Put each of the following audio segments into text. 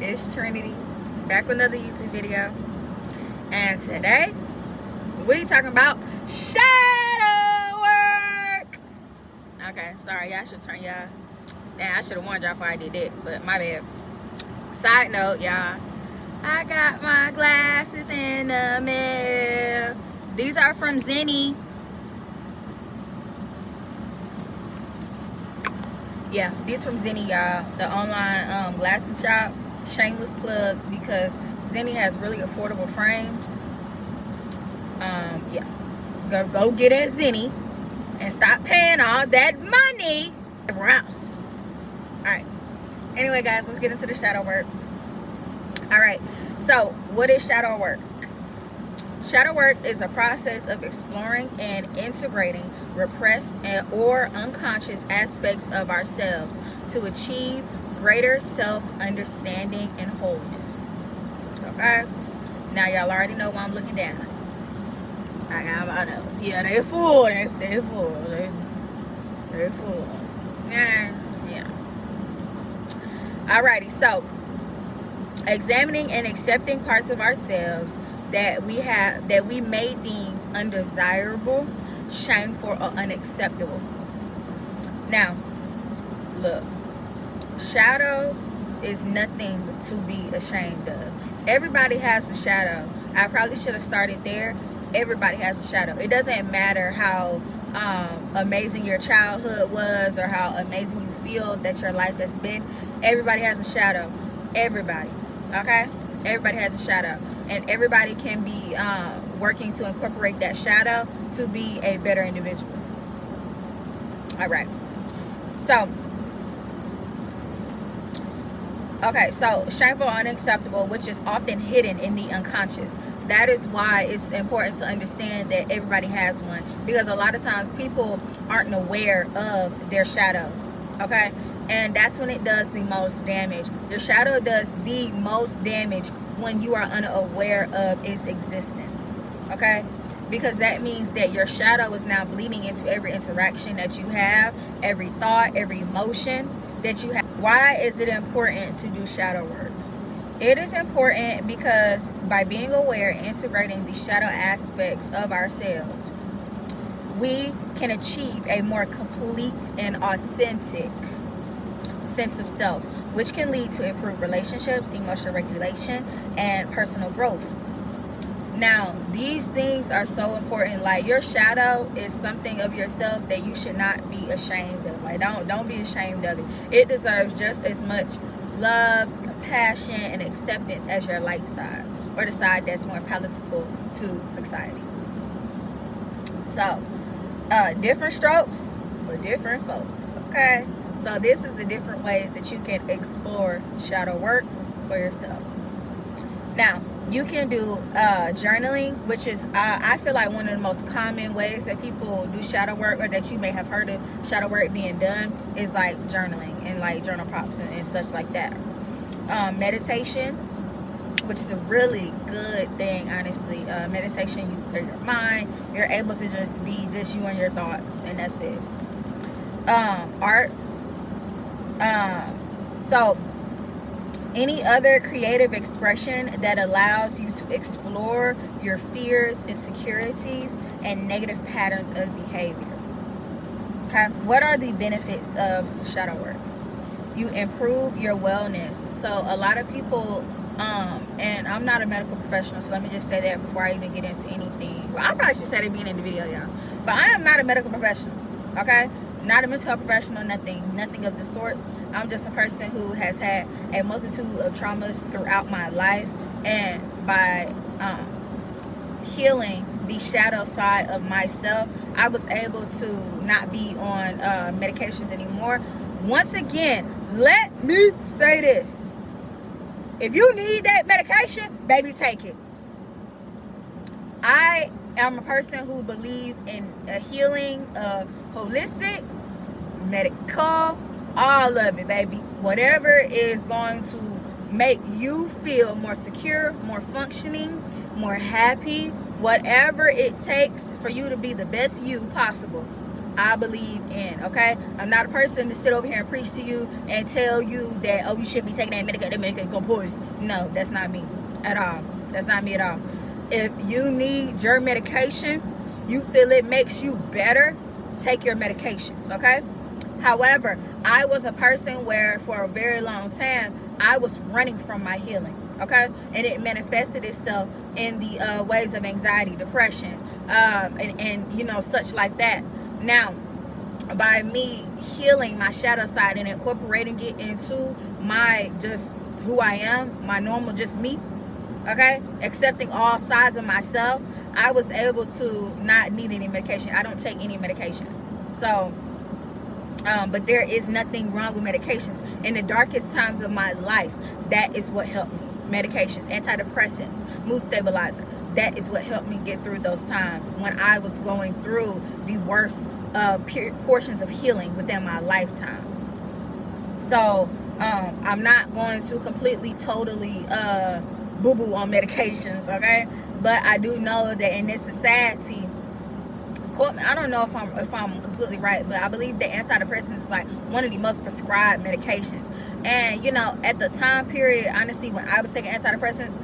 It's Trinity, back with another YouTube video. And today, we talking about shadow work. Okay, sorry, y'all should turn y'all. Man, I should have warned y'all before I did that, but my bad. Side note, y'all, I got my glasses in the mail. These are from Zenny. Yeah, these from Zenny, y'all. The online glasses shop. Shameless plug, because Zenny has really affordable frames. Yeah, go get at Zenny and stop paying all that money everywhere else. All right. Anyway, guys, let's get into the shadow work. All right. So, what is shadow work? Shadow work is a process of exploring and integrating repressed or unconscious aspects of ourselves to achieve greater self-understanding and wholeness. Okay? Now, y'all already know why I'm looking down. I got my nose. Yeah, they full. They full. They full. Yeah. Alrighty, so examining and accepting parts of ourselves that we may deem undesirable, shameful, or unacceptable. Now, look, shadow is nothing to be ashamed of. Everybody has a shadow. I probably should have started there. Everybody has a shadow. It doesn't matter how amazing your childhood was or how amazing you feel that your life has been. Everybody has a shadow. Everybody. Okay? Everybody has a shadow. And everybody can be working to incorporate that shadow to be a better individual. All right. So, okay, so shameful, unacceptable, which is often hidden in the unconscious. That is why it's important to understand that everybody has one, because a lot of times people aren't aware of their shadow. Okay? And that's when it does the most damage. Your shadow does the most damage when you are unaware of its existence. Okay? Because that means that your shadow is now bleeding into every interaction that you have, every thought, every emotion that you have. Why is it important to do shadow work? It is important because by being aware and integrating the shadow aspects of ourselves, we can achieve a more complete and authentic sense of self, which can lead to improved relationships, emotional regulation, and personal growth. Now, these things are so important. Like, your shadow is something of yourself that you should not be ashamed of. Like, don't be ashamed of it. It deserves just as much love, compassion, and acceptance as your light side, or the side that's more palatable to society. So, different strokes for different folks. Okay? So this is the different ways that you can explore shadow work for yourself. Now, you can do journaling, which is, I feel like, one of the most common ways that people do shadow work, or that you may have heard of shadow work being done, is like journaling and like journal prompts and such like that. Meditation, which is a really good thing, honestly. Meditation, you clear your mind. You're able to just be just you and your thoughts, and that's it. Art. So any other creative expression that allows you to explore your fears, insecurities, and negative patterns of behavior. Okay, what are the benefits of shadow work? You improve your wellness. So a lot of people, and I'm not a medical professional, so let me just say that before I even get into anything. Well, I probably should say that being in the video, y'all. But I am not a medical professional. Okay? Not a mental health professional, nothing of the sorts. I'm just a person who has had a multitude of traumas throughout my life, and by healing the shadow side of myself, I was able to not be on medications anymore. Once again, let me say this: if you need that medication, baby, take it. I am a person who believes in a healing, holistic, medical, all of it, baby. Whatever is going to make you feel more secure, more functioning, more happy, whatever it takes for you to be the best you possible, I believe in, okay? I'm not a person to sit over here and preach to you and tell you that, oh, you should be taking that medication gonna poison. No, that's not me at all. That's not me at all. If you need your medication, you feel it makes you better, take your medications, okay? However, I was a person where for a very long time, I was running from my healing, okay? And it manifested itself in the ways of anxiety, depression, and you know, such like that. Now, by me healing my shadow side and incorporating it into my just who I am, my normal just me, okay, accepting all sides of myself, I was able to not need any medication. I don't take any medications. So, but there is nothing wrong with medications. In the darkest times of my life, that is what helped me. Medications, antidepressants, mood stabilizer. That is what helped me get through those times when I was going through the worst portions of healing within my lifetime. So I'm not going to completely, totally boo-boo on medications, okay? But I do know that in this society, I don't know if I'm completely right, but I believe that antidepressants is like one of the most prescribed medications. And you know, at the time period, honestly, when I was taking antidepressants,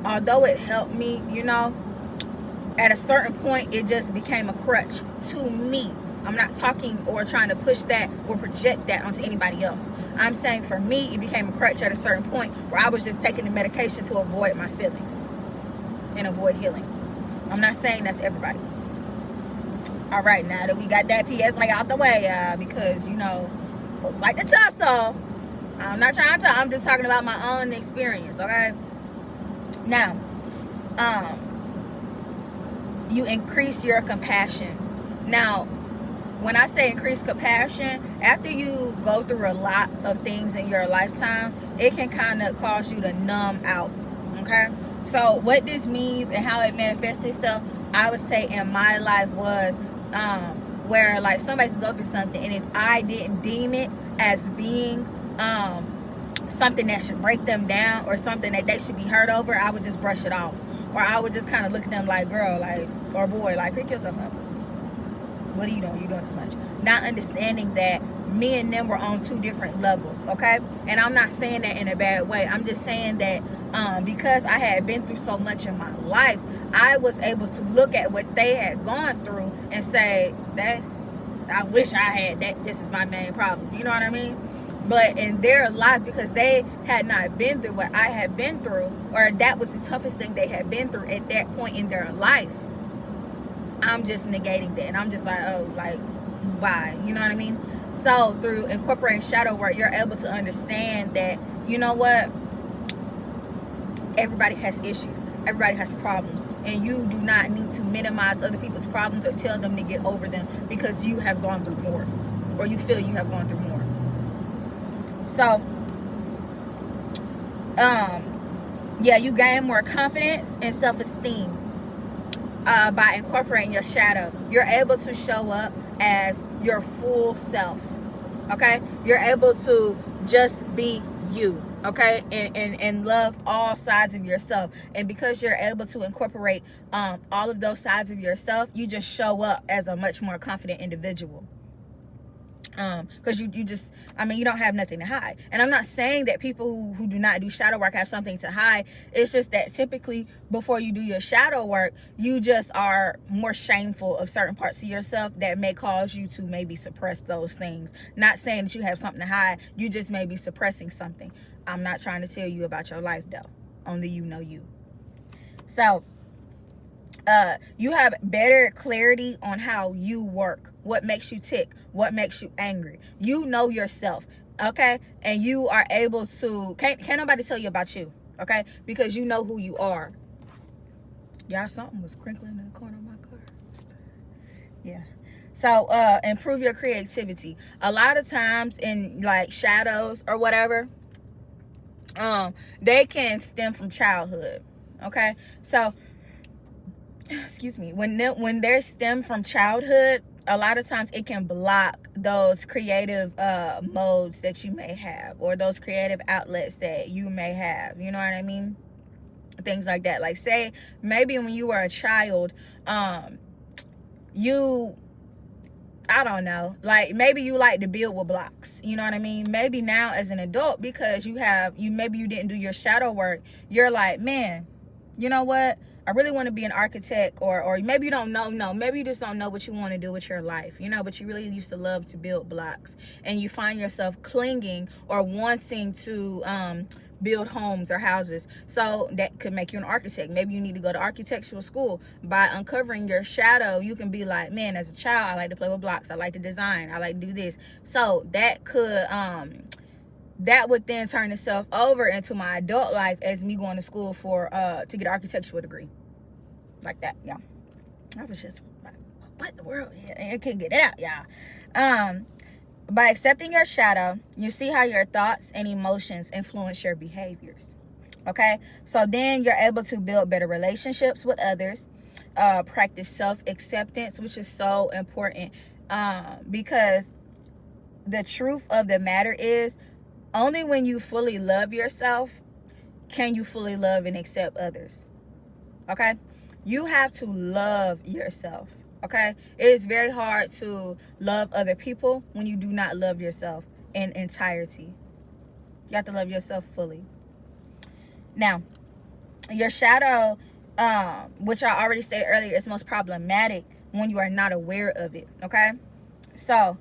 although it helped me, you know, at a certain point it just became a crutch to me. I'm not talking or trying to push that or project that onto anybody else. I'm saying for me, it became a crutch at a certain point where I was just taking the medication to avoid my feelings and avoid healing. I'm not saying that's everybody. All right, now that we got that PSA out the way, because, you know, folks like to tussle. I'm not trying to, I'm just talking about my own experience, okay? Now, you increase your compassion. Now, when I say increase compassion, after you go through a lot of things in your lifetime, it can kind of cause you to numb out, okay? So what this means and how it manifests itself, I would say in my life was where like somebody could go through something, and if I didn't deem it as being something that should break them down or something that they should be hurt over, I would just brush it off. Or I would just kind of look at them like, girl, like, or boy, like, pick yourself up. What are you doing? You're doing too much. Not understanding that me and them were on two different levels, okay? And I'm not saying that in a bad way. I'm just saying that because I had been through so much in my life, I was able to look at what they had gone through and say, I wish I had that. This is my main problem. You know what I mean? But in their life, because they had not been through what I had been through, or that was the toughest thing they had been through at that point in their life, I'm just negating that. And I'm just like, oh, like, why? You know what I mean? So through incorporating shadow work, you're able to understand that, you know what? Everybody has issues. Everybody has problems. And you do not need to minimize other people's problems or tell them to get over them because you have gone through more, or you feel you have gone through more. So, yeah, you gain more confidence and self-esteem by incorporating your shadow. You're able to show up as your full self, okay? You're able to just be you, okay? And love all sides of yourself. And because you're able to incorporate all of those sides of yourself, you just show up as a much more confident individual. Because you just, I mean, you don't have nothing to hide. And I'm not saying that people who do not do shadow work have something to hide. It's just that typically before you do your shadow work, you just are more shameful of certain parts of yourself that may cause you to maybe suppress those things. Not saying that you have something to hide. You just may be suppressing something. I'm not trying to tell you about your life though. Only you know you. So you have better clarity on how you work, what makes you tick, what makes you angry. You know yourself, okay? And you are able to, can't nobody tell you about you, okay? Because you know who you are. Y'all, something was crinkling in the corner of my car. Yeah. So improve your creativity. A lot of times in like shadows or whatever, they can stem from childhood, okay? So excuse me, when they're stem from childhood, a lot of times it can block those creative modes that you may have, or those creative outlets that you may have, you know what I mean? Things like that. Like, say maybe when you were a child, you I don't know, like maybe you like to build with blocks, you know what I mean? Maybe now as an adult, because maybe you didn't do your shadow work, you're like, man, you know what, I really want to be an architect. Or maybe you don't know, no, maybe you just don't know what you want to do with your life, you know, but you really used to love to build blocks, and you find yourself clinging or wanting to build homes or houses. So that could make you an architect. Maybe you need to go to architectural school. By uncovering your shadow, you can be like, man, as a child, I like to play with blocks, I like to design, I like to do this. So that could that would then turn itself over into my adult life as me going to school for to get an architectural degree, like that. Yeah, I was just like, what in the world? Yeah, I can't get it out, y'all. By accepting your shadow, you see how your thoughts and emotions influence your behaviors. Okay, so then you're able to build better relationships with others, practice self-acceptance, which is so important, because the truth of the matter is, only when you fully love yourself can you fully love and accept others. Okay, you have to love yourself. Okay, it is very hard to love other people when you do not love yourself in entirety. You have to love yourself fully. Now, your shadow, which I already stated earlier, is most problematic when you are not aware of it. Okay, so,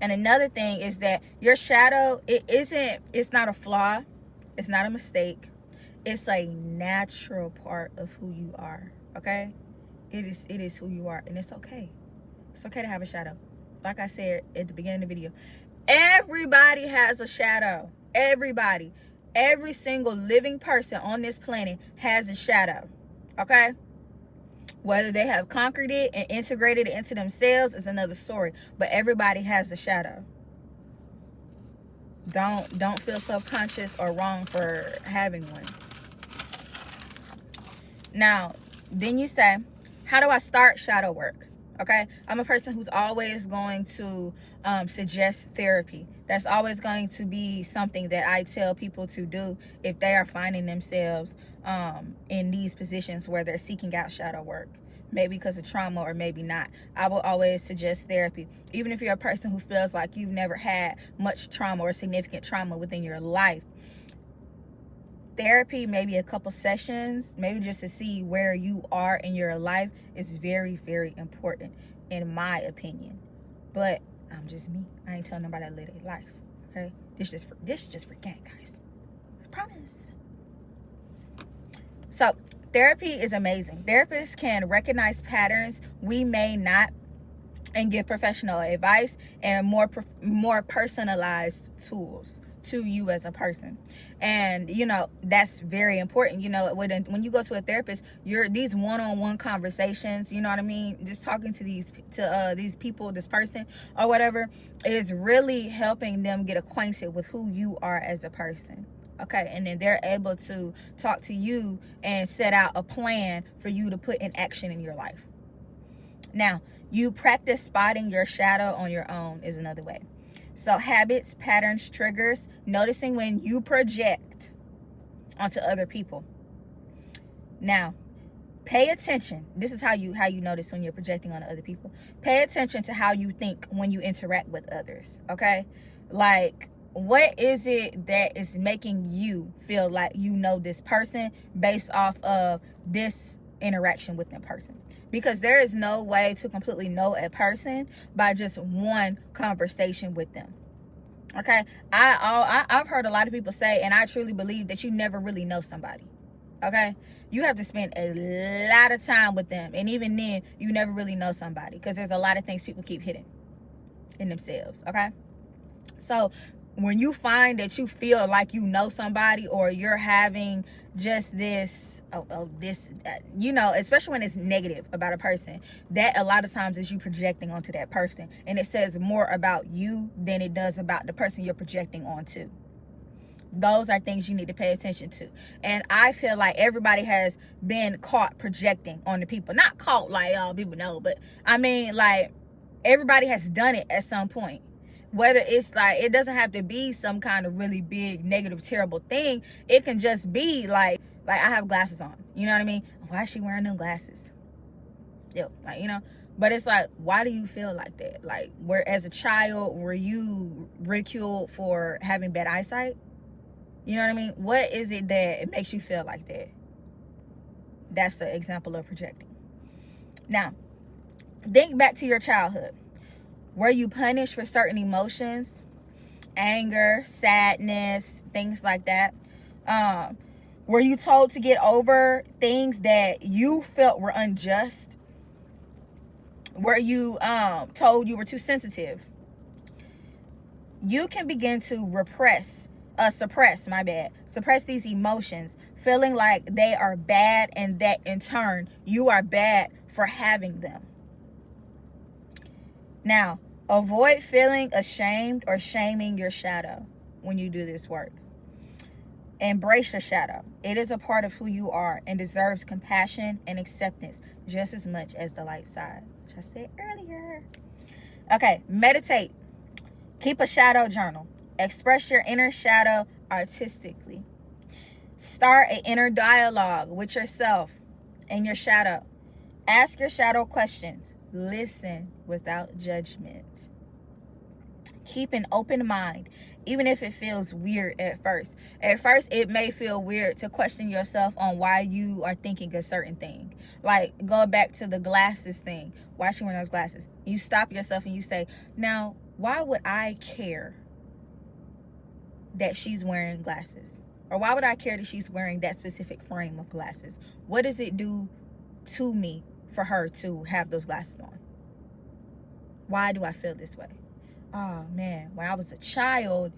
and another thing is that your shadow, it's not a flaw, it's not a mistake, it's a natural part of who you are. Okay, it is who you are, and it's okay. It's okay to have a shadow. Like I said at the beginning of the video, everybody has a shadow. Everybody, every single living person on this planet has a shadow. Okay, whether they have conquered it and integrated it into themselves is another story, but everybody has a shadow. Don't feel self-conscious or wrong for having one. Now, then you say, how do I start shadow work? Okay, I'm a person who's always going to suggest therapy. That's always going to be something that I tell people to do if they are finding themselves in these positions where they're seeking out shadow work. Maybe because of trauma or maybe not. I will always suggest therapy. Even if you're a person who feels like you've never had much trauma or significant trauma within your life, therapy, maybe a couple sessions, maybe just to see where you are in your life, is very, very important in my opinion. But I'm just me. I ain't telling nobody to live their life. Okay, this is just for gang, guys. I promise. So therapy is amazing. Therapists can recognize patterns we may not and give professional advice and more personalized tools to you as a person. And you know, that's very important. You know, when you go to a therapist, these one-on-one conversations, you know what I mean, just talking to these people, this person or whatever, is really helping them get acquainted with who you are as a person. Okay, and then they're able to talk to you and set out a plan for you to put in action in your life. Now, you practice spotting your shadow on your own is another way. So habits, patterns, triggers, noticing when you project onto other people. Now, pay attention. This is how you notice when you're projecting on other people. Pay attention to how you think when you interact with others. Okay, like, what is it that is making you feel like you know this person based off of this interaction with that person? Because there is no way to completely know a person by just one conversation with them. Okay, I've heard a lot of people say, and I truly believe, that you never really know somebody. Okay, you have to spend a lot of time with them, and even then you never really know somebody, because there's a lot of things people keep hidden in themselves. Okay, so when you find that you feel like you know somebody, or you're having just this you know, especially when it's negative about a person, that a lot of times is you projecting onto that person, and it says more about you than it does about the person you're projecting onto. Those are things you need to pay attention to. And I feel like everybody has been caught projecting on the people. Not caught like, oh, people know, but I mean, like, everybody has done it at some point. Whether it's like, it doesn't have to be some kind of really big, negative, terrible thing. It can just be like I have glasses on. You know what I mean? Why is she wearing them glasses? Yo, like, you know, But it's like, why do you feel like that? Like, where as a child, were you ridiculed for having bad eyesight? You know what I mean? What is it that it makes you feel like that? That's an example of projecting. Now, think back to your childhood. Were you punished for certain emotions? Anger, sadness, things like that. Were you told to get over things that you felt were unjust? Were you told you were too sensitive? You can begin to suppress these emotions, feeling like they are bad, and that in turn you are bad for having them. Now, avoid feeling ashamed or shaming your shadow when you do this work. Embrace your shadow. It is a part of who you are and deserves compassion and acceptance just as much as the light side, which I said earlier. Okay, meditate. Keep a shadow journal. Express your inner shadow artistically. Start an inner dialogue with yourself and your shadow. Ask your shadow questions. Listen without judgment. Keep an open mind, even if it feels weird at first. At first, it may feel weird to question yourself on why you are thinking a certain thing. Like, go back to the glasses thing. Why is she wearing those glasses? You stop yourself and you say, now, why would I care that she's wearing glasses? Or why would I care that she's wearing that specific frame of glasses? What does it do to me for her to have those glasses on? Why do I feel this way? Oh man, when I was a child,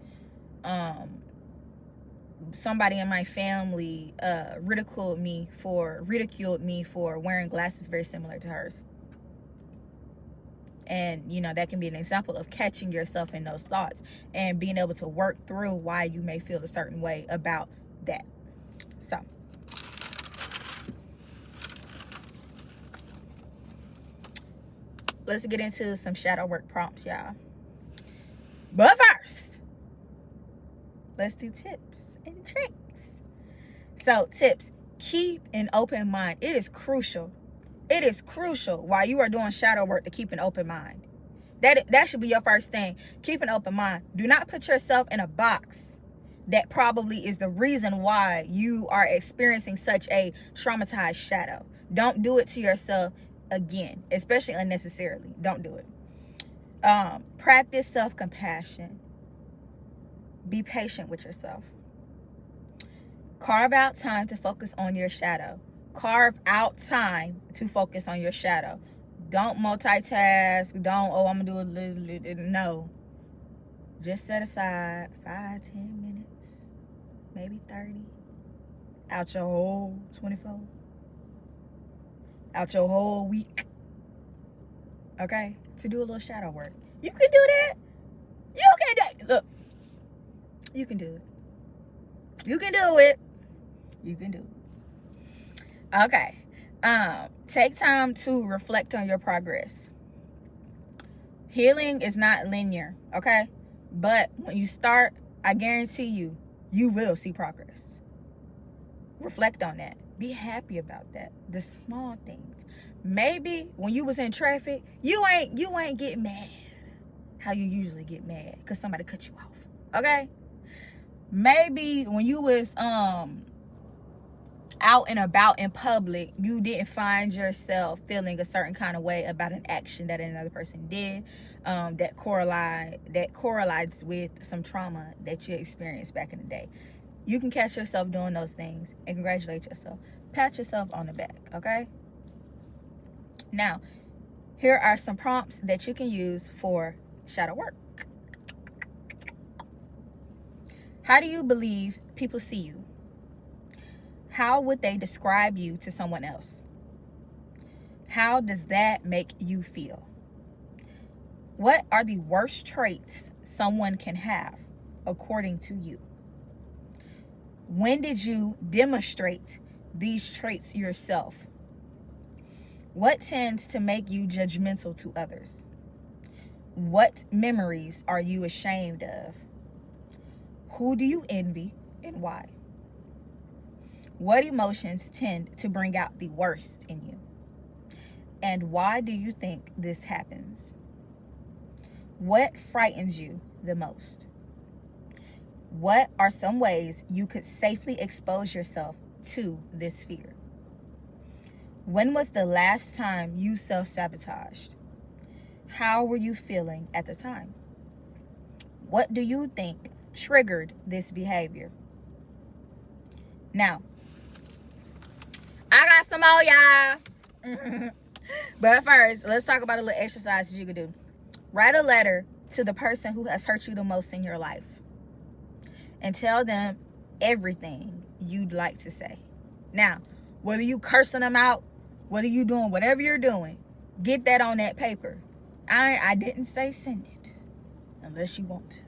somebody in my family ridiculed me for wearing glasses very similar to hers. And you know, that can be an example of catching yourself in those thoughts and being able to work through why you may feel a certain way about that. So let's get into some shadow work prompts, y'all. But first, let's do tips and tricks. So tips: keep an open mind. It is crucial while you are doing shadow work to keep an open mind. That should be your first thing. Keep an open mind. Do not put yourself in a box that probably is the reason why you are experiencing such a traumatized shadow. Don't do it to yourself again, especially unnecessarily. Don't do it. Practice self-compassion. Be patient with yourself. Carve out time to focus on your shadow. Carve out time to focus on your shadow. Don't multitask. I'm gonna do a little. No. Just set aside 5-10 minutes, maybe 30, out your whole 24, out your whole week, okay, to do a little shadow work. You can do that. You can do it. Look, you can do it. You can do it. You can do it. Okay. Take time to reflect on your progress. Healing is not linear, okay? But when you start, I guarantee you, you will see progress. Reflect on that. Be happy about that. The small things. Maybe when you was in traffic, you ain't get mad how you usually get mad because somebody cut you off, okay? Maybe when you was out and about in public, you didn't find yourself feeling a certain kind of way about an action that another person did, that correlates with some trauma that you experienced back in the day. You can catch yourself doing those things and congratulate yourself. Pat yourself on the back, okay? Now, here are some prompts that you can use for shadow work. How do you believe people see you? How would they describe you to someone else? How does that make you feel? What are the worst traits someone can have, according to you? When did you demonstrate these traits yourself? What tends to make you judgmental to others? What memories are you ashamed of? Who do you envy and why? What emotions tend to bring out the worst in you? And why do you think this happens? What frightens you the most? What are some ways you could safely expose yourself to this fear? When was the last time you self-sabotaged? How were you feeling at the time? What do you think triggered this behavior? Now, I got some more, y'all. But first, let's talk about a little exercise that you could do. Write a letter to the person who has hurt you the most in your life and tell them everything you'd like to say. Now, whether you cursing them out, whether you doing whatever you're doing, get that on that paper. I didn't say send it unless you want to.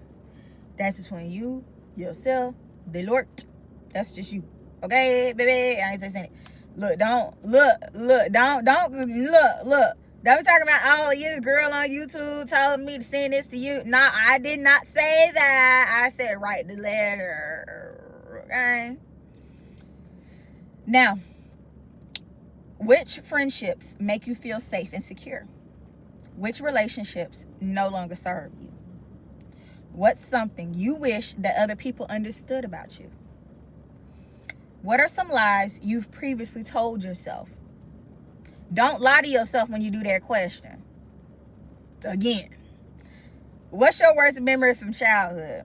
That's between you, yourself, the Lord. That's just you. Okay, baby? I ain't say send it. Look. Don't be talking about, oh, you girl on YouTube told me to send this to you. No, I did not say that. I said write the letter. Okay? Now, which friendships make you feel safe and secure? Which relationships no longer serve you? What's something you wish that other people understood about you? What are some lies you've previously told yourself? Don't lie to yourself when you do that question. Again, what's your worst memory from childhood?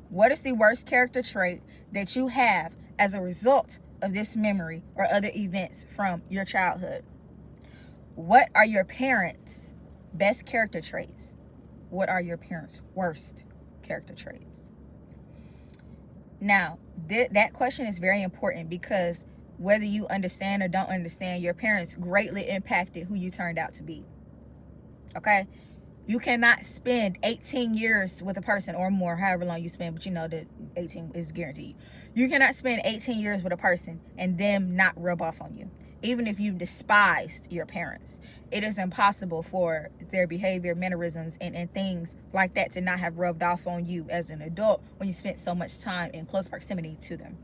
What is the worst character trait that you have as a result of this memory or other events from your childhood? What are your parents' best character traits? What are your parents' worst character traits? Now, that question is very important because whether you understand or don't understand, your parents greatly impacted who you turned out to be. Okay? You cannot spend 18 years with a person or more, however long you spend, but you know that 18 is guaranteed. You cannot spend 18 years with a person and them not rub off on you. Even if you despised your parents, it is impossible for their behavior, mannerisms, and things like that to not have rubbed off on you as an adult when you spent so much time in close proximity to them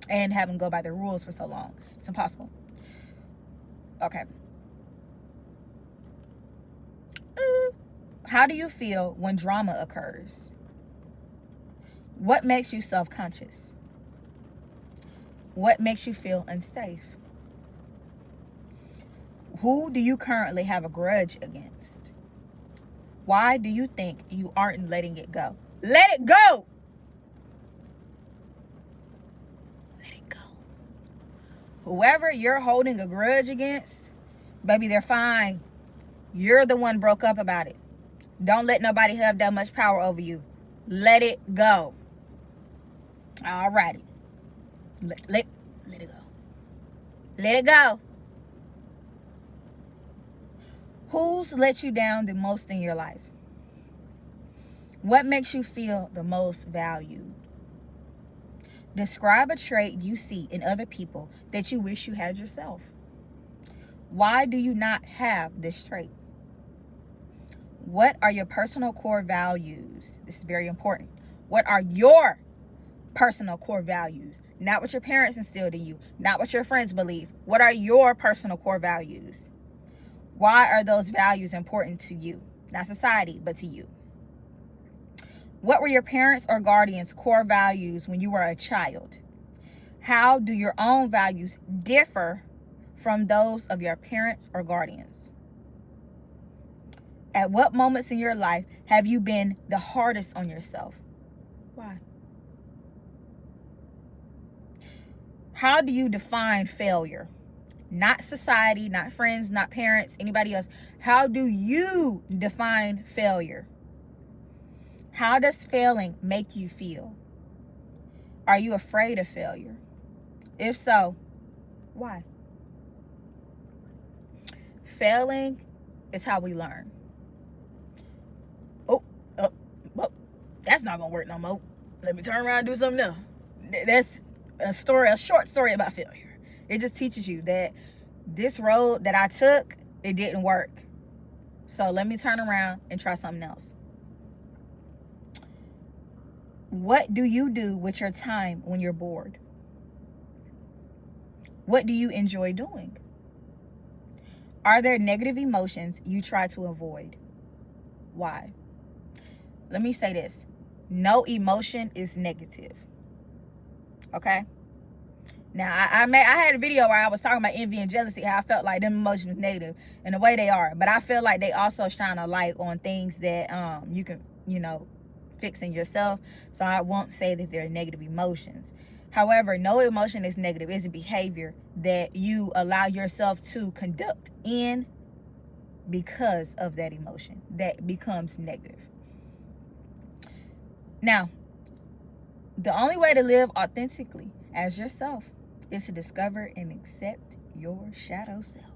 and have them go by their rules for so long. It's impossible. Okay. How do you feel when drama occurs? What makes you self-conscious? What makes you feel unsafe? Who do you currently have a grudge against? Why do you think you aren't letting it go? Let it go! Let it go. Whoever you're holding a grudge against, baby, they're fine. You're the one broke up about it. Don't let nobody have that much power over you. Let it go. Alrighty. Let it go. Let it go. Who's let you down the most in your life? What makes you feel the most valued? Describe a trait you see in other people that you wish you had yourself. Why do you not have this trait? What are your personal core values? This is very important. What are your personal core values? Not what your parents instilled in you, not what your friends believe. What are your personal core values? Why are those values important to you? Not society, but to you. What were your parents' or guardians' core values when you were a child? How do your own values differ from those of your parents or guardians? At what moments in your life have you been the hardest on yourself? Why? How do you define failure? Not society, not friends, not parents, anybody else. How do you define failure? How does failing make you feel? Are you afraid of failure? If so, why? Failing is how we learn. Well, that's not gonna work no more. Let me turn around and do something else. That's a short story about failure. It just teaches you that this road that I took, it didn't work. So let me turn around and try something else. What do you do with your time when you're bored? What do you enjoy doing? Are there negative emotions you try to avoid? Why? Let me say this. No emotion is negative. Okay? Now, I had a video where I was talking about envy and jealousy, how I felt like them emotions was negative, and the way they are. But I feel like they also shine a light on things that you can, fix in yourself. So I won't say that they're negative emotions. However, no emotion is negative. It's a behavior that you allow yourself to conduct in because of that emotion that becomes negative. Now, the only way to live authentically as yourself is to discover and accept your shadow self.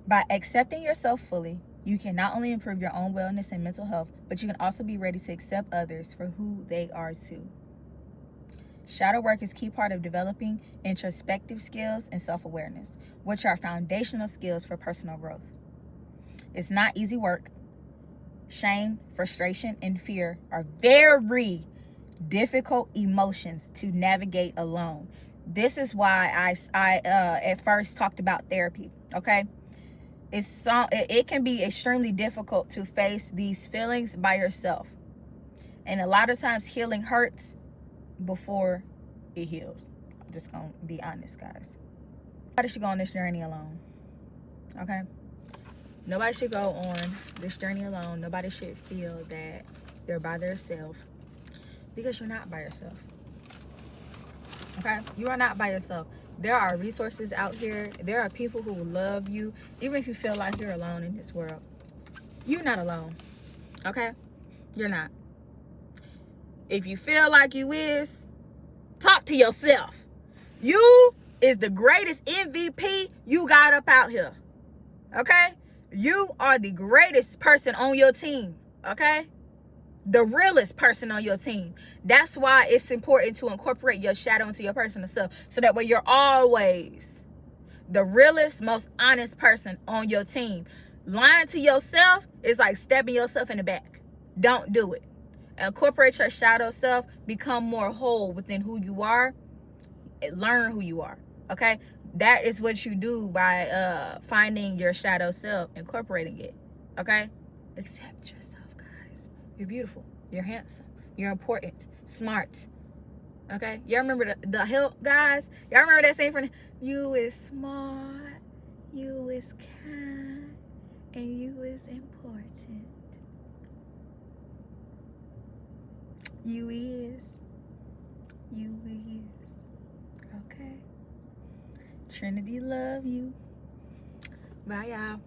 By accepting yourself fully, you can not only improve your own wellness and mental health, but you can also be ready to accept others for who they are too. Shadow work is a key part of developing introspective skills and self-awareness, which are foundational skills for personal growth. It's not easy work. Shame, frustration, and fear are very difficult emotions to navigate alone. This is why I at first talked about therapy, okay? It can be extremely difficult to face these feelings by yourself. And a lot of times healing hurts before it heals. I'm just gonna be honest, guys. Nobody should go on this journey alone. Okay? Nobody should go on this journey alone. Nobody should feel that they're by themselves, because you're not by yourself. Okay? You are not by yourself. There are resources out here. There are people who will love you, even if you feel like you're alone in this world. You're not alone. Okay? You're not. If you feel like you is, talk to yourself. You is the greatest MVP you got up out here. Okay? You are the greatest person on your team. Okay? The realest person on your team. That's why it's important to incorporate your shadow into your personal self, so that way you're always the realest, most honest person on your team. Lying to yourself is like stabbing yourself in the back. Don't do it. Incorporate your shadow self. Become more whole within who you are. Learn who you are. Okay? That is what you do by finding your shadow self, incorporating it. Okay? Accept yourself, guys. You're beautiful. You're handsome. You're important. Smart. Okay? Y'all remember the help, guys? Y'all remember that saying from you is smart, you is kind, and you is important. You is. You is. Okay? Trinity love you. Bye, y'all.